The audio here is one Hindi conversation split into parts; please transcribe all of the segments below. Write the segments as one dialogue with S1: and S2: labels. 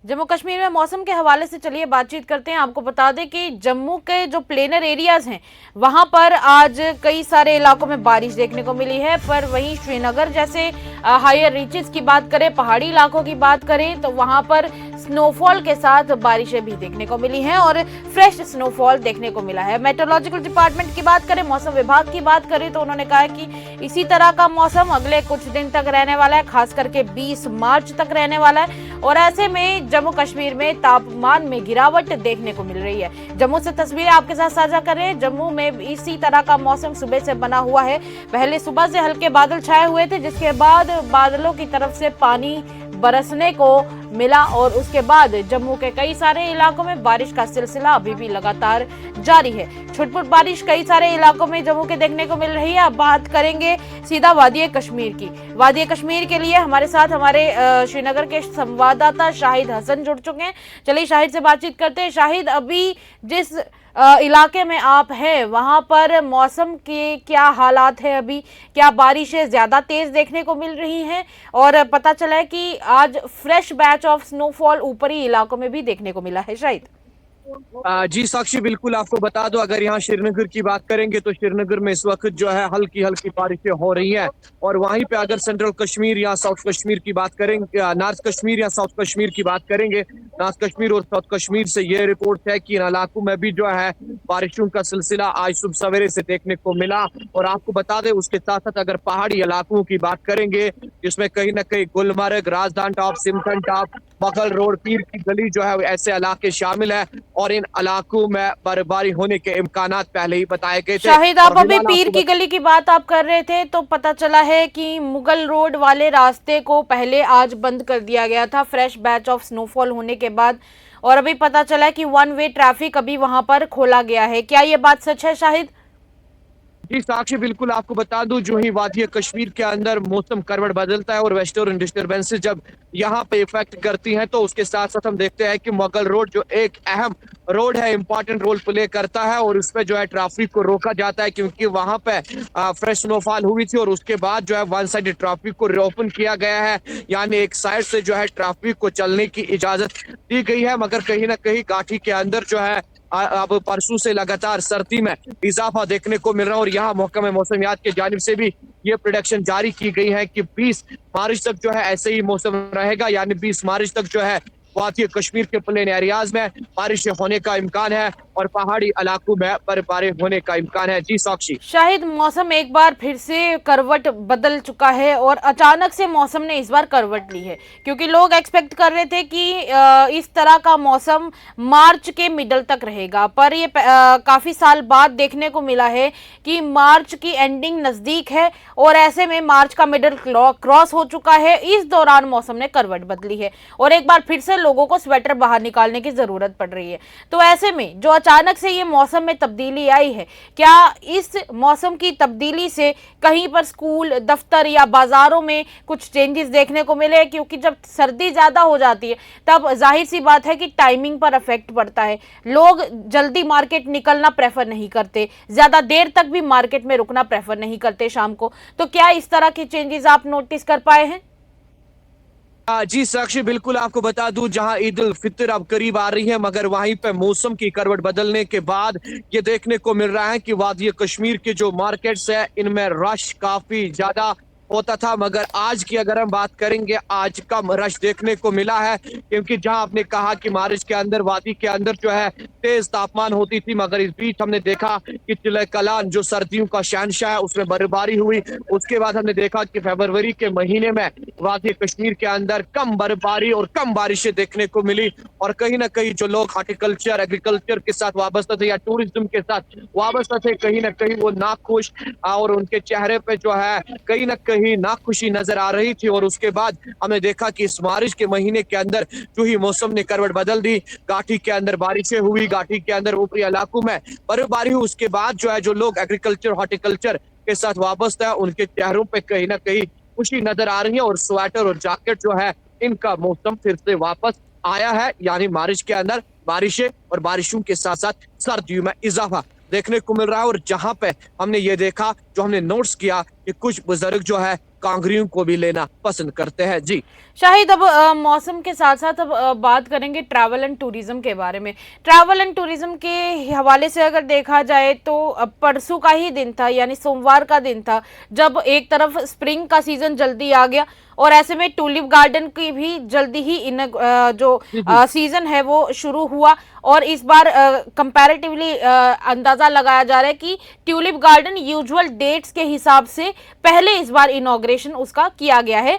S1: जम्मू कश्मीर में मौसम के हवाले से चलिए बातचीत करते हैं। आपको बता दें कि जम्मू के जो प्लेनर एरियाज हैं वहां पर आज कई सारे इलाकों में बारिश देखने को मिली है, पर वहीं श्रीनगर जैसे हायर रीचेस की बात करें, पहाड़ी इलाकों की बात करें तो वहां पर स्नोफॉल के साथ बारिशें भी देखने को मिली हैं और फ्रेश स्नोफॉल देखने को मिला है। मेट्रोलॉजिकल डिपार्टमेंट की बात करें, मौसम विभाग की बात करें तो उन्होंने कहा कि इसी तरह का मौसम अगले कुछ दिन तक रहने वाला है, खास करके 20 मार्च तक रहने वाला है। और ऐसे में जम्मू कश्मीर में तापमान में गिरावट देखने को मिल रही है। जम्मू से तस्वीरें आपके साथ साझा कर रहे हैं। जम्मू में इसी तरह का मौसम सुबह से बना हुआ है। पहले सुबह से हल्के बादल छाए हुए थे, जिसके बाद बादलों की तरफ से पानी बरसने को मिला और उसके बाद जम्मू के कई सारे इलाकों में बारिश का सिलसिला अभी भी लगातार जारी है। छुटपुट बारिश कई सारे इलाकों में जम्मू के देखने को मिल रही है। अब बात करेंगे सीधा वादी कश्मीर की। वादी कश्मीर के लिए हमारे साथ हमारे श्रीनगर के संवाददाता शाहिद हसन जुड़ चुके हैं। चलिए शाहिद से बातचीत करते हैं। शाहिद, अभी जिस इलाके में आप हैं वहां पर मौसम के क्या हालात है? अभी क्या बारिशें ज्यादा तेज देखने को मिल रही हैं? और पता चला है कि आज फ्रेश बैच ऑफ स्नोफॉल ऊपरी इलाकों में भी देखने को मिला है। शायद
S2: जी साक्षी, बिल्कुल आपको बता दो, अगर यहाँ श्रीनगर की बात करेंगे तो श्रीनगर में इस वक्त जो है हल्की हल्की बारिशें हो रही हैं। और वहीं पे अगर सेंट्रल कश्मीर या साउथ कश्मीर की बात करेंगे, नॉर्थ कश्मीर या साउथ कश्मीर की बात करेंगे, नॉर्थ कश्मीर और साउथ कश्मीर से ये रिपोर्ट है कि इन इलाकों में भी जो है बारिशों का सिलसिला आज सुबह सवेरे से देखने को मिला। और आपको बता दें, उसके साथ साथ अगर पहाड़ी इलाकों की बात करेंगे जिसमें कहीं ना कहीं गुलमर्ग, राजधान टॉप, सिमथन टॉप, बगल रोड, पीर की गली जो है ऐसे इलाके शामिल है। और इन इलाकों में बर्फबारी होने के इम्कानात पहले ही बताए गए थे।
S1: शाहिद, आप अभी पीर की गली की बात आप कर रहे थे तो पता चला है कि मुगल रोड वाले रास्ते को पहले आज बंद कर दिया गया था फ्रेश बैच ऑफ स्नोफॉल होने के बाद, और अभी पता चला है कि वन वे ट्रैफिक अभी वहां पर खोला गया है। क्या ये बात सच है शाहिद?
S2: जी साक्षी, बिल्कुल आपको बता दूं, जो ही वादी कश्मीर के अंदर मौसम करवट बदलता है और वेस्टर्न डिस्टर्बेंसेस जब यहाँ पे इफेक्ट करती हैं तो उसके साथ साथ हम देखते हैं कि मुगल रोड जो एक अहम रोड है, इंपॉर्टेंट रोल प्ले करता है और उस पे जो है ट्रैफिक को रोका जाता है, क्योंकि वहां पे फ्रेश स्नोफॉल हुई थी और उसके बाद जो है वन साइड ट्रैफिक को रीओपन किया गया है। यानी एक साइड से जो है ट्रैफिक को चलने की इजाजत दी गई है। मगर कहीं ना कहीं घाटी के अंदर जो है अब परसों से लगातार सर्दी में इजाफा देखने को मिल रहा है। और यहाँ महकमा मौसमियात की जानिब से भी ये प्रोडिक्शन जारी की गई है कि 20 मार्च तक जो है ऐसे ही मौसम रहेगा। यानी 20 मार्च तक जो है वादी कश्मीर के प्लेन एरियाज में बारिश होने का इम्कान है और पहाड़ी इलाकों में बर्फबारी होने का इम्कान है। जी साक्षी।
S1: शाहिद, मौसम एक बार फिर से करवट बदल चुका है और अचानक से मौसम ने इस बार करवट ली है, क्योंकि लोग एक्सपेक्ट कर रहे थे कि इस तरह का मौसम मार्च के मिडल तक रहेगा, पर ये काफी साल बाद देखने को मिला है कि मार्च की एंडिंग नजदीक है और ऐसे में मार्च का मिडल क्रॉस हो चुका है। इस दौरान मौसम ने करवट बदली है और एक बार फिर से लोगों को स्वेटर बाहर निकालने की जरूरत पड़ रही है। तो ऐसे में जो अचानक से ये मौसम में तब्दीली आई है, क्या इस मौसम की तब्दीली से कहीं पर स्कूल, दफ्तर या बाजारों में कुछ चेंजेस देखने को मिले? क्योंकि जब सर्दी ज्यादा हो जाती है तब जाहिर सी बात है कि टाइमिंग पर इफेक्ट पड़ता है। लोग जल्दी मार्केट निकलना प्रेफर नहीं करते, ज्यादा देर तक भी मार्केट में रुकना प्रेफर नहीं करते शाम को। तो क्या इस तरह के चेंजेस आप नोटिस कर पाए हैं?
S2: जी साक्षी, बिल्कुल आपको बता दूं, जहां ईद उल फितर अब करीब आ रही है मगर वहीं पे मौसम की करवट बदलने के बाद ये देखने को मिल रहा है कि वादी कश्मीर के जो मार्केट्स है इनमें रश काफी ज्यादा होता था। मगर आज की अगर हम बात करेंगे, आज कम रश देखने को मिला है, क्योंकि जहां आपने कहा कि मार्च के अंदर वादी के अंदर जो है तेज तापमान होती थी, मगर इस बीच हमने देखा कि चिले कलान जो सर्दियों का शहंशाह है उसमें बर्फबारी हुई। उसके बाद हमने देखा कि फरवरी के महीने में वादी कश्मीर के अंदर कम बर्फबारी और कम बारिशें देखने को मिली। और कहीं ना कहीं जो लोग हॉर्टिकल्चर, एग्रीकल्चर के साथ वाबस्ता थे या टूरिज्म के साथ वाबस्ता थे, कहीं ना कहीं वो नाखुश और उनके चेहरे पे जो है कहीं ना कहीं नाखुशी नजर आ रही थी। और उसके बाद हमने देखा कि इस मार्च के महीने के अंदर जो ही मौसम ने करवट बदल दी, घाटी के अंदर बारिशें हुई, घाटी के अंदर ऊपरी इलाकों में बर्फबारी हुई। उसके बाद जो है जो लोग एग्रीकल्चर, हॉर्टिकल्चर के साथ वाबस्ता है उनके चेहरों पे कहीं ना कहीं खुशी नजर आ रही है और स्वेटर और जैकेट जो है इनका मौसम फिर से वापस आया है। यानी मार्च के अंदर बारिशें और बारिशों के साथ साथ सर्दियों में इजाफा देखने को मिल रहा है। और जहां पे हमने ये देखा, जो हमने नोट्स किया कि कुछ बुजुर्ग जो है कांगरियों को भी लेना पसंद करते हैं। जी
S1: शाहिद, अब मौसम के साथ साथ अब बात करेंगे ट्रैवल एंड टूरिज्म के बारे में। ट्रैवल एंड टूरिज्म के हवाले से अगर देखा जाए तो परसों का ही दिन था, यानी सोमवार का दिन था, जब एक तरफ स्प्रिंग का सीजन जल्दी आ गया और ऐसे में टूलिप गार्डन की भी जल्दी ही जो
S2: जी जी
S1: सीजन है वो शुरू हुआ। और इस बार कंपैरेटिवली अंदाजा लगाया जा रहा है कि ट्यूलिप गार्डन यूजुअल डेट्स के हिसाब से पहले इस बार इनॉग्रेशन उसका किया गया है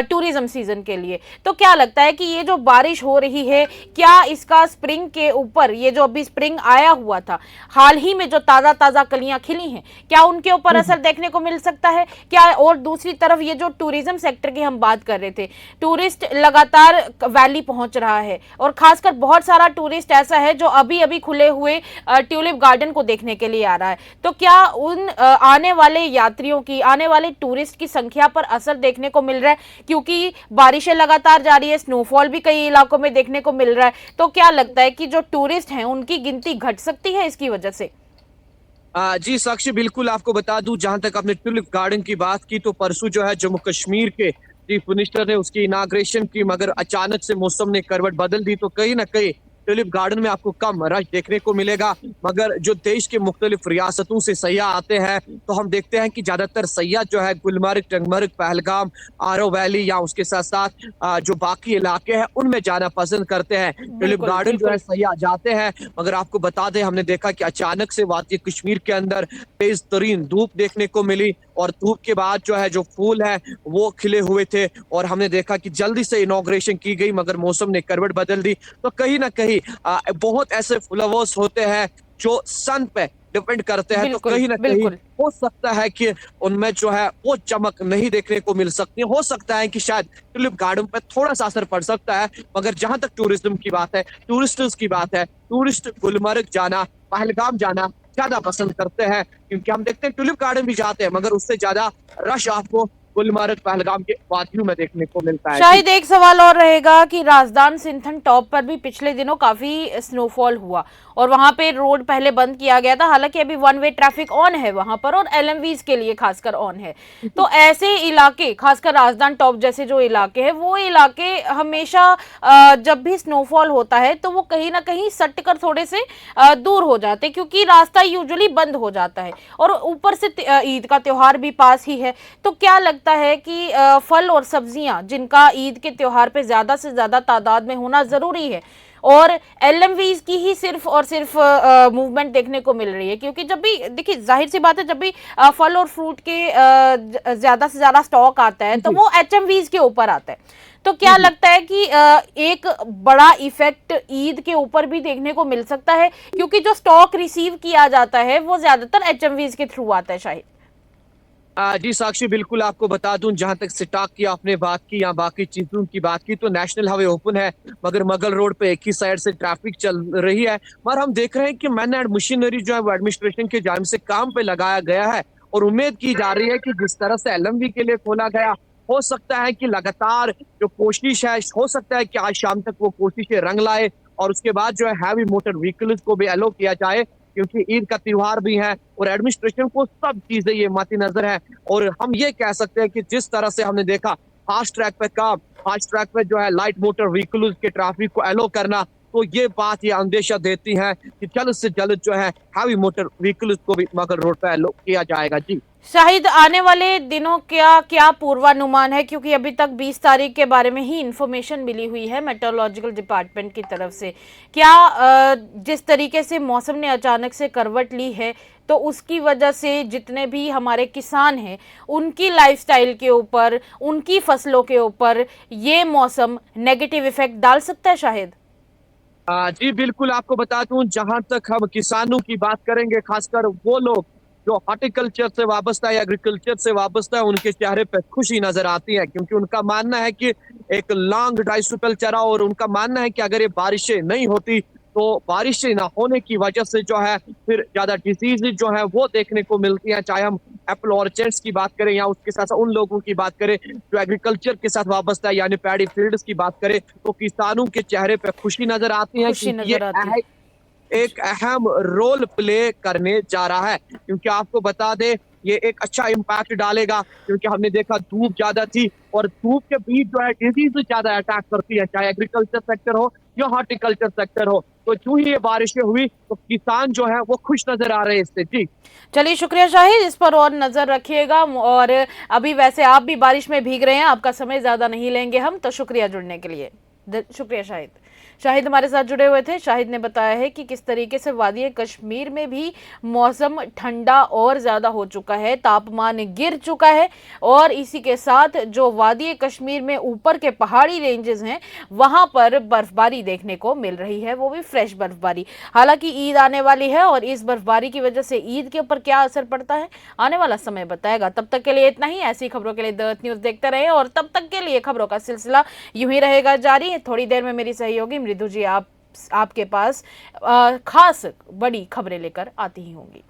S1: टूरिज्म सीजन के लिए। तो क्या लगता है कि ये जो बारिश हो रही है, क्या इसका स्प्रिंग के ऊपर, ये जो अभी स्प्रिंग आया हुआ था, हाल ही में जो ताजा ताजा कलियां खिली हैं, क्या उनके ऊपर असर देखने को मिल सकता है क्या? और दूसरी तरफ ये जो टूरिज्म सेक्टर की हम बात कर रहे थे, टूरिस्ट लगातार वैली पहुंच रहा है और खासकर बहुत सारा टूरिस्ट ऐसा है जो अभी अभी खुले हुए ट्यूलिप गार्डन को देखने के लिए आ रहा है। तो क्या उन आने वाले यात्रियों की, आने वाले टूरिस्ट की संख्या पर असर देखने को मिल रहा है? क्योंकि बारिशें लगातार जारी है, स्नोफॉल भी कई इलाकों में देखने को मिल रहा है। तो क्या लगता है कि जो टूरिस्ट हैं उनकी गिनती घट सकती है इसकी वजह से?
S2: जी साक्षी, बिल्कुल आपको बता दूं, जहां तक आपने ट्यूलिप गार्डन की बात की, तो परसों जो है जम्मू कश्मीर के चीफ मिनिस्टर ने उसकी इनाग्रेशन की, मगर अचानक से मौसम ने करवट बदल दी, तो कहीं ना कहीं ट्यूलिप गार्डन में आपको कम रश देखने को मिलेगा। मगर जो देश के मुख्तलिफ रियासतों से सयाह आते हैं, तो हम देखते हैं कि ज्यादातर सयाह जो है गुलमर्ग, टंगमर्ग, पहलगाम, आरो वैली या उसके साथ साथ जो बाकी इलाके हैं उनमें जाना पसंद करते हैं। ट्यूलिप
S1: बिल्कुल
S2: गार्डन जो है
S1: बिल्कुल।
S2: सयाह जाते हैं, मगर आपको बता दें, हमने देखा कि अचानक से वादी कश्मीर के अंदर तेज तरीन धूप देखने को मिली और धूप के बाद जो है जो फूल है वो खिले हुए थे और हमने देखा कि जल्दी से इनॉग्रेशन की गई, मगर मौसम ने करवट बदल दी। तो कहीं ना कहीं बहुत ऐसे फ्लावर्स होते हैं जो सन पे डिपेंड करते हैं, तो
S1: बिल्कुल
S2: कहीं ना कहीं
S1: बिल्कुल।
S2: हो सकता है कि उनमें जो है वो चमक नहीं देखने को मिल सकती। हो सकता है कि शायद ट्यूलिप गार्डन पर थोड़ा सा असर पड़ सकता है, मगर जहां तक टूरिज्म की बात है, टूरिस्ट्स की बात है, टूरिस्ट गुलमर्ग जाना, पहलगाम जाना ज्यादा पसंद करते हैं, क्योंकि हम देखते हैं ट्यूलिप गार्डन भी जाते हैं, मगर उससे ज्यादा रश आपको गुलमर्ग, पहलगाम के वादियों में देखने को मिलता है। जी
S1: शायद एक सवाल और रहेगा कि राजदान सिंथन टॉप पर भी पिछले दिनों काफी स्नोफॉल हुआ और वहां पे रोड पहले बंद किया गया था, हालांकि अभी वन वे ट्रैफिक ऑन है वहां पर और एलएमवीज के लिए खासकर ऑन है। तो ऐसे इलाके, खासकर राजदान टॉप जैसे जो इलाके हैं, वो इलाके हमेशा जब भी स्नोफॉल होता है तो वो कहीं ना कहीं सट कर थोड़े से दूर हो जाते हैं, क्योंकि रास्ता यूजुअली बंद हो जाता है और ऊपर से ईद का त्योहार भी पास ही है। तो क्या लगता है कि फल और सब्जियां जिनका ईद के त्योहार पे ज्यादा से ज्यादा तादाद में होना जरूरी है और एलएमवीज की ही सिर्फ और सिर्फ मूवमेंट देखने को मिल रही है? क्योंकि जब भी देखिए, जाहिर सी बात है, जब भी फल और फ्रूट के ज्यादा से ज्यादा स्टॉक आता है तो
S2: जी
S1: वो एचएमवीज के ऊपर आता है। तो
S2: जी
S1: क्या
S2: जी
S1: लगता है कि एक बड़ा इफेक्ट ईद के ऊपर भी देखने को मिल सकता है, क्योंकि जो स्टॉक रिसीव किया जाता है वो ज्यादातर एचएमवीज के थ्रू आता है शायद?
S2: जी साक्षी, बिल्कुल आपको बता दूं, जहां तक स्टॉक की आपने बात की या बाकी चीजों की बात की, तो नेशनल हाईवे ओपन है, मगर मुगल रोड पे एक ही साइड से ट्रैफिक चल रही है। मगर हम देख रहे हैं कि मैन एंड मशीनरी जो है वो एडमिनिस्ट्रेशन की जानिब से काम पे लगाया गया है और उम्मीद की जा रही है कि जिस तरह से एलएमवी के लिए खोला गया, हो सकता है कि लगातार जो कोशिश है, हो सकता है कि आज शाम तक वो कोशिशें रंग लाए और उसके बाद जो है हैवी मोटर व्हीकल्स को भी अलो किया जाए, क्योंकि ईद का त्योहार भी है और एडमिनिस्ट्रेशन को सब चीजें ये मद्देनजर है। और हम ये कह सकते हैं कि जिस तरह से हमने देखा फास्ट ट्रैक पे काम, फास्ट ट्रैक पे जो है लाइट मोटर व्हीकल्स के ट्रैफिक को अलो करना, तो ये बात ये अंदेशा देती है कि जल्द से जल्द जो है हैवी मोटर व्हीकल्स को भी मगल रोड पे अलो किया जाएगा। जी
S1: शाहिद, आने वाले दिनों क्या क्या पूर्वानुमान है? क्योंकि अभी तक 20 तारीख के बारे में ही इंफॉर्मेशन मिली हुई है मेट्रोलॉजिकल डिपार्टमेंट की तरफ से। क्या जिस तरीके से मौसम ने अचानक से करवट ली है, तो उसकी वजह से जितने भी हमारे किसान हैं उनकी लाइफस्टाइल के ऊपर, उनकी फसलों के ऊपर ये मौसम नेगेटिव इफेक्ट डाल सकता है शायद?
S2: जी बिल्कुल आपको बता दूं, जहां तक हम किसानों की बात करेंगे, खासकर वो लोग जो हॉर्टिकल्चर से वाबस्ता है, एग्रीकल्चर से वाबस्ता है, उनके चेहरे पे खुशी नजर आती है, क्योंकि उनका मानना है कि एक लॉन्ग ड्राई स्पेल चला और उनका मानना है कि अगर ये बारिशें नहीं होती तो बारिशें ना होने की वजह से जो है फिर ज्यादा डिजीज जो है वो देखने को मिलती है। चाहे हम एप्पल ऑर्चर्ड्स की बात करें या उसके साथ साथ उन लोगों की बात करें जो एग्रीकल्चर के साथ वाबस्ता है, यानी पैडी फील्ड्स की बात करें, तो किसानों के चेहरे पे खुशी नजर आती है,
S1: खुशी
S2: क्योंकि ये
S1: नजर आती है।
S2: एक अहम रोल प्ले करने जा रहा है। क्योंकि आपको बता दें ये एक अच्छा इम्पैक्ट डालेगा, क्योंकि हमने देखा धूप ज्यादा थी और धूप के बीच जो है डिजीज ज्यादा अटैक करती है, चाहे एग्रीकल्चर सेक्टर हो या हॉर्टिकल्चर सेक्टर हो। तो जो ही ये बारिशें हुई तो किसान जो है वो खुश नजर आ रहे हैं इससे। जी
S1: चलिए शुक्रिया शाहिद, इस पर और नजर रखिएगा। और अभी वैसे आप भी बारिश में भीग रहे हैं, आपका समय ज्यादा नहीं लेंगे हम, तो शुक्रिया जुड़ने के लिए। शुक्रिया शाहिद। शाहिद हमारे साथ जुड़े हुए थे। शाहिद ने बताया है कि किस तरीके से वादी कश्मीर में भी मौसम ठंडा और ज़्यादा हो चुका है, तापमान गिर चुका है, और इसी के साथ जो वादी कश्मीर में ऊपर के पहाड़ी रेंजेस हैं वहां पर बर्फबारी देखने को मिल रही है, वो भी फ्रेश बर्फबारी। हालांकि ईद आने वाली है और इस बर्फबारी की वजह से ईद के ऊपर क्या असर पड़ता है आने वाला समय बताएगा। तब तक के लिए इतना ही। ऐसी खबरों के लिए द न्यूज़ देखते रहे और तब तक के लिए खबरों का सिलसिला यूं ही रहेगा जारी। थोड़ी देर में मेरी सहयोगी मृदु जी आपके पास खास बड़ी खबरें लेकर आती ही होंगी।